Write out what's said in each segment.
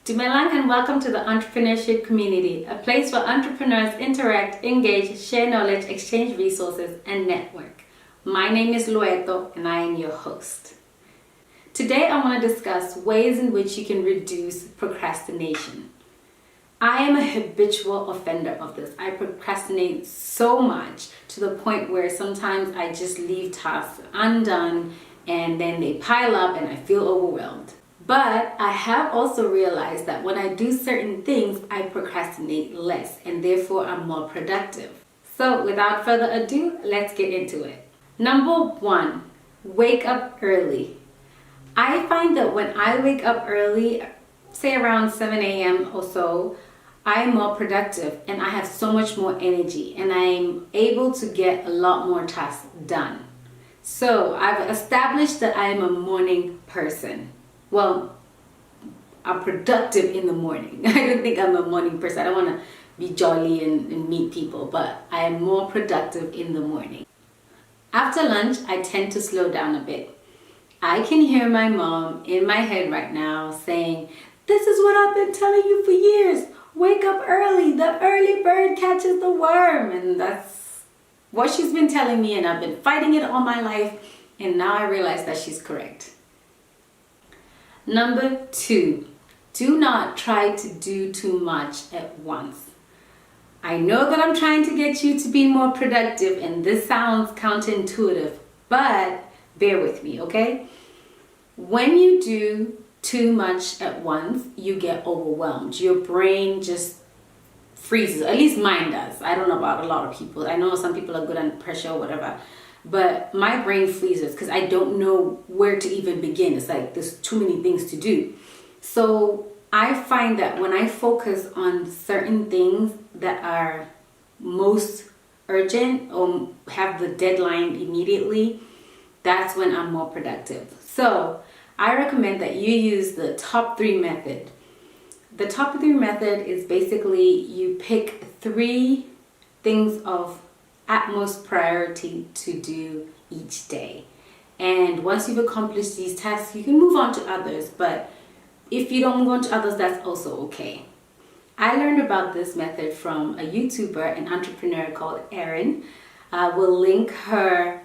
Dumelang and welcome to the entrepreneurship community, a place where entrepreneurs interact, engage, share knowledge, exchange resources, and network. My name is Loeto and I am your host. Today I want to discuss ways in which you can reduce procrastination. I am a habitual offender of this. I procrastinate so much to the point where sometimes I just leave tasks undone and then they pile up and I feel overwhelmed. But I have also realized that when I do certain things, I procrastinate less and therefore I'm more productive. So without further ado, let's get into it. Number 1, wake up early. I find that when I wake up early, say around 7 a.m. or so, I'm more productive and I have so much more energy and I'm able to get a lot more tasks done. So I've established that I am a morning person. Well, I'm productive in the morning. I don't think I'm a morning person. I don't want to be jolly and meet people, but I am more productive in the morning. After lunch, I tend to slow down a bit. I can hear my mom in my head right now saying, "This is what I've been telling you for years. Wake up early. The early bird catches the worm." And that's what she's been telling me, and I've been fighting it all my life, and now I realize that she's correct. Number 2, do not try to do too much at once. I know that I'm trying to get you to be more productive, and this sounds counterintuitive, but bear with me, okay? When you do too much at once, you get overwhelmed. Your brain just freezes. At least mine does. I don't know about a lot of people. I know some people are good under pressure or whatever. But my brain freezes because I don't know where to even begin. It's like there's too many things to do. So I find that when I focus on certain things that are most urgent or have the deadline immediately, that's when I'm more productive. So I recommend that you use the top 3 method. The top 3 method is basically you pick 3 things of utmost priority to do each day, and once you've accomplished these tasks you can move on to others, but if you don't move on to others, that's also okay. I learned about this method from a YouTuber, an entrepreneur called Erin. I will link her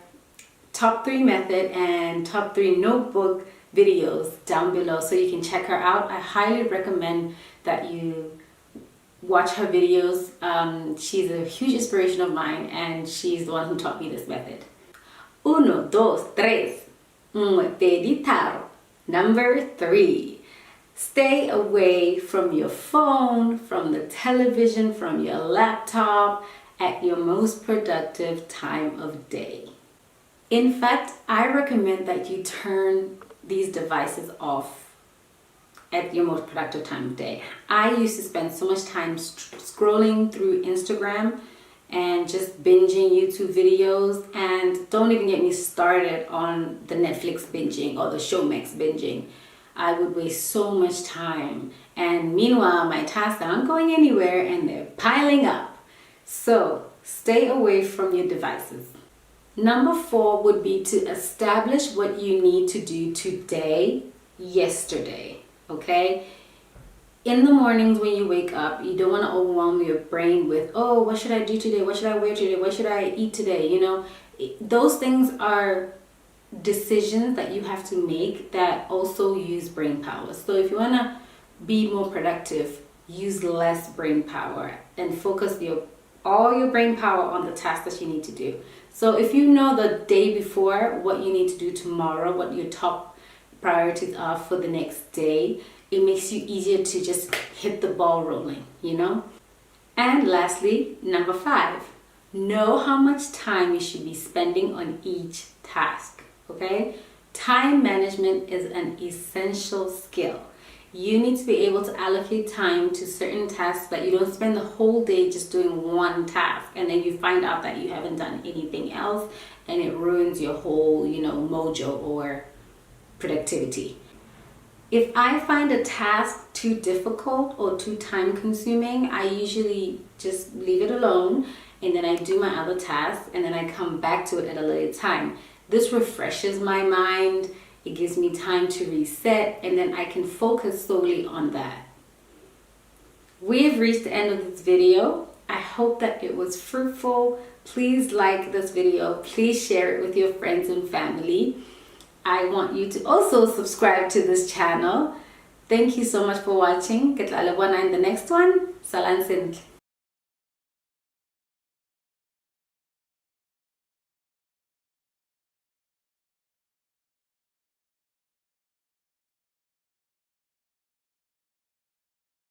top 3 method and top 3 notebook videos down below so you can check her out. I highly recommend that you watch her videos. She's a huge inspiration of mine and she's the one who taught me this method. 1, 2, 3. Meditar. Number 3. Stay away from your phone, from the television, from your laptop at your most productive time of day. In fact, I recommend that you turn these devices off at your most productive time of day. I used to spend so much time scrolling through Instagram and just binging YouTube videos, and don't even get me started on the Netflix binging or the Showmax binging. I would waste so much time, and meanwhile my tasks aren't going anywhere and they're piling up. So stay away from your devices. Number 4 would be to establish what you need to do today, yesterday. Okay? In the mornings when you wake up, you don't want to overwhelm your brain with, oh, what should I do today? What should I wear today? What should I eat today? You know, those things are decisions that you have to make that also use brain power. So if you want to be more productive, use less brain power and focus all your brain power on the tasks that you need to do. So if you know the day before what you need to do tomorrow, what your top priorities are for the next day, it makes you easier to just hit the ball rolling, you know? And lastly, number 5, know how much time you should be spending on each task, okay? Time management is an essential skill. You need to be able to allocate time to certain tasks that you don't spend the whole day just doing one task and then you find out that you haven't done anything else and it ruins your whole, mojo or productivity. If I find a task too difficult or too time consuming, I usually just leave it alone and then I do my other tasks and then I come back to it at a later time. This refreshes my mind. It gives me time to reset and then I can focus solely on that. We have reached the end of this video. I hope that it was fruitful. Please like this video. Please share it with your friends and family. I want you to also subscribe to this channel. Thank you so much for watching. Ke tla le bona in the next one. Salam sentle.